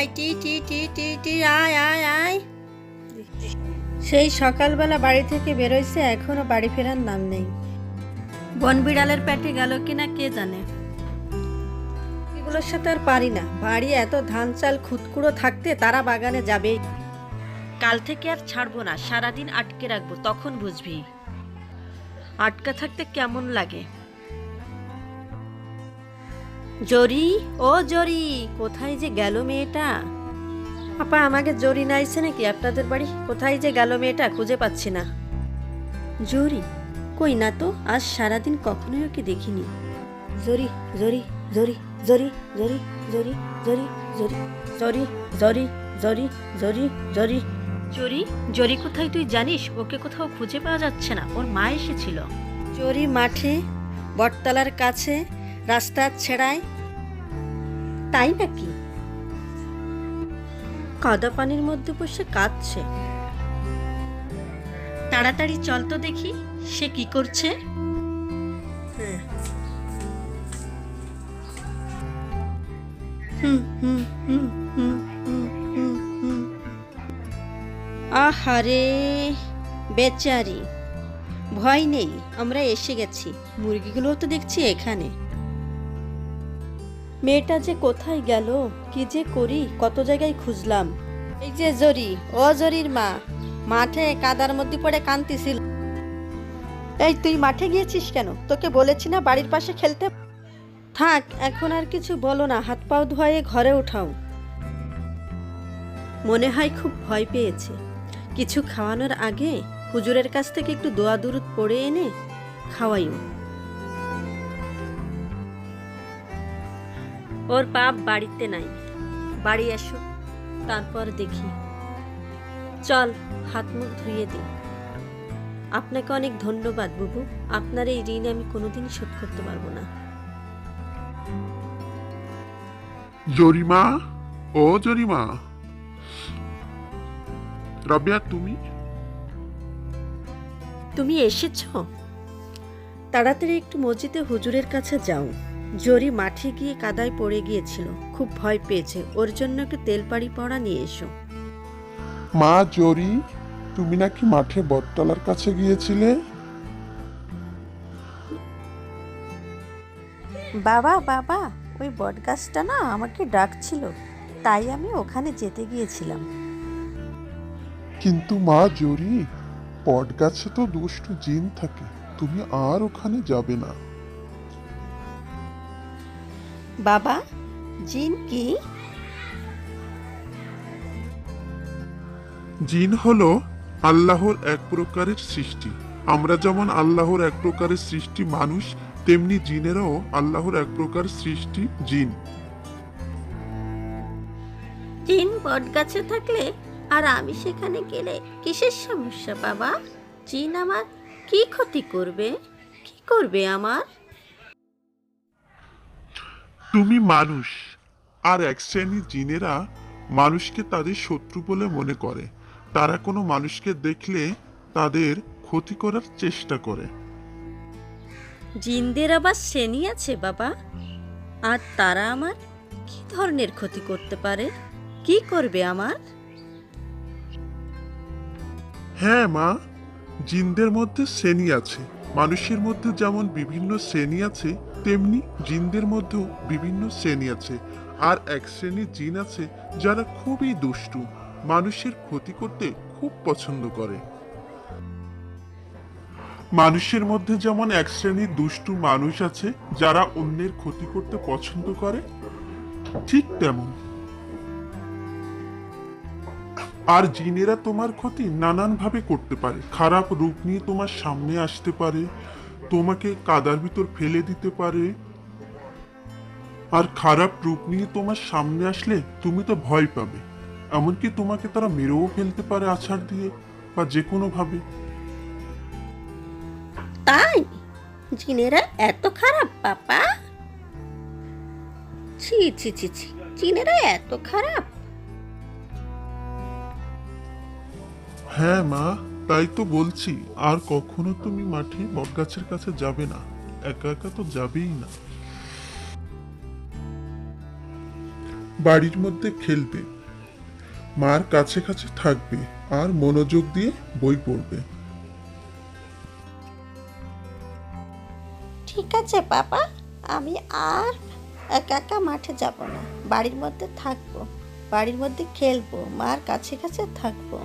আয় টি টি টি টি টি আয় আয় আয়। সেই সকালবেলা বাড়ি থেকে বেরোইছে, এখনো বাড়ি ফেরার নাম নেই। বন বিড়ালের পেটে গেল কিনা কে জানে। এগুলোর সাথে আর পারি না, বাড়ি এত ধান চাল খুদকুড়ো থাকতে তারা বাগানে যাবে। কাল থেকে আর ছাড়বো না, সারাদিন আটকে রাখবো, তখন বুঝবি আটকা থাকতে কেমন লাগে। জরি, ও জরি, কোথায় যে গেল মেয়েটা? আপা, আমাকে জরি নাইছে নাকি আপনাদের বাড়ি? কোথায় যে গেল মেয়েটা, খুঁজে পাচ্ছি না। জরি কই না তো, আজ সারাদিন কখনোই ওকে দেখিনি। জরি জরি জরি জরি জরি জরি জরি জরি জরি জরি জরি জরি জরি জরি জরি কোথায় তুই জানিস? ওকে কোথাও খুঁজে পাওয়া যাচ্ছে না, ওর মা এসেছিল। জরি মাঠে, বটতলার কাছে, রাস্তার ছেড়ায়। তাই নাকি? কাদা পানির মধ্যে বসে কাঁদছে। তাড়াতাড়ি চল তো দেখি সে কি করছে। আহারে বেচারি, ভয় নেই, আমরা এসে গেছি। মুরগিগুলো তো দেখছি এখানে। মেয়েটা যে কোথায় গেল, কি যে করি, কত জায়গায় খুঁজলাম। এই যে জরি, ও জরির মা, মাঠে কাদার মধ্যে পড়ে কাঁদতেছিল। এই তুই মাঠে গিয়েছিস কেন? তোকে বলেছি না বাড়ির পাশে খেলতে। থাক, এখন আর কিছু বলো না, হাত পাও ধোয়ে ঘরে উঠাও। মনে হয় খুব ভয় পেয়েছে। কিছু খাওয়ানোর আগে হুজুরের কাছ থেকে একটু দোয়া দুরুদ পড়ে এনে খাওয়াইও। ওর বাপ বাড়িতে নাই, বাড়ি এসো, তারপর দেখি। চল, হাত মুখ ধুয়ে দিই। আপনাকে অনেক ধন্যবাদ বুবু, আপনার এই ঋণ আমি কোনোদিন শোধ করতে পারবো না। জরিমা, ও জরিমা। রাবিয়া, তুমি এসেছো? তাড়াতাড়ি একটু মসজিদে হুজুরের কাছে যাও। জরি মাঠে গিয়ে কাদায় পড়ে গিয়েছিল, খুব ভয় পেয়েছে, ওর জন্য একটু তেল পাড়ি পড়া নিয়ে এসো। মা জরি, তুমি নাকি মাঠে বটতলার কাছে গিয়েছিলে? বাবা বাবা, ওই বটগাছটা না আমাকে ডাকছিল, তাই আমি ওখানে যেতে গিয়েছিলাম। কিন্তু মা জরি, বট গাছে তো দুষ্টু জিন থাকে, তুমি আর ওখানে যাবে না। বাবা, জিন কি? জিন হলো আল্লাহর এক প্রকারের সৃষ্টি। আমরা যেমন আল্লাহর এক প্রকারের সৃষ্টি মানুষ, তেমনি জিনেরাও আল্লাহর এক প্রকার সৃষ্টি জিন। জিন বটগাছে থাকলে আর আমি সেখানে গেলে কিসের সমস্যা বাবা? জিন আমার কি ক্ষতি করবে? কি করবে আমার? তুমি মানুষ, আর এক শ্রেণীর জিনেরা মানুষকে তাদের শত্রু বলে মনে করে। তারা কোনো মানুষকে দেখলে তাদের ক্ষতি করার চেষ্টা করে। জিনদের আবার শ্রেণী আছে বাবা? আর তারা আমার কি ধরনের ক্ষতি করতে পারে? কি করবে আমার? হ্যাঁ মা, জিনদের মধ্যে শ্রেণী আছে। মানুষের মধ্যে যেমন বিভিন্ন শ্রেণী আছে, তেমনি জিনদের মধ্যেও বিভিন্ন শ্রেণী আছে। আর এক শ্রেণীর জিন আছে যারা খুবই দুষ্টু, মানুষের ক্ষতি করতে খুব পছন্দ করে। মানুষের মধ্যে যেমন এক শ্রেণীর দুষ্টু মানুষ আছে যারা অন্যের ক্ষতি করতে পছন্দ করে, ঠিক তেমন আর জিনেরা তোমার ক্ষতি নানান ভাবে করতে পারে। খারাপ রূপ নিয়ে তোমার সামনে আসতে পারে, তোমাকে কাদার ভিতর ফেলে দিতে পারে। আর খারাপ রূপ নিয়ে তোমার সামনে আসলে তুমি তো ভয় পাবে, এমনকি তোমাকে তারা মেরেও ফেলতে পারে আছাড় দিয়ে বা যে কোনো ভাবে। তাই জিনেরা এত খারাপ পাপা? ছি ছি ছি ছি, জিনেরা এত খারাপ? হ্যাঁ মা, তাই তো বলছি, আর কখনো তুমি মাঠে বটগাছের কাছে যাবে না, একা একা তো যাবেই না। বাড়ির মধ্যে খেলবে, মার কাছে কাছে থাকবে আর মনোযোগ দিয়ে বই পড়বে। ঠিক আছে পাপা, আমি আর একা একা মাঠে যাব না, বাড়ির মধ্যে থাকবো, বাড়ির মধ্যে খেলবো, মার কাছে কাছে থাকবো।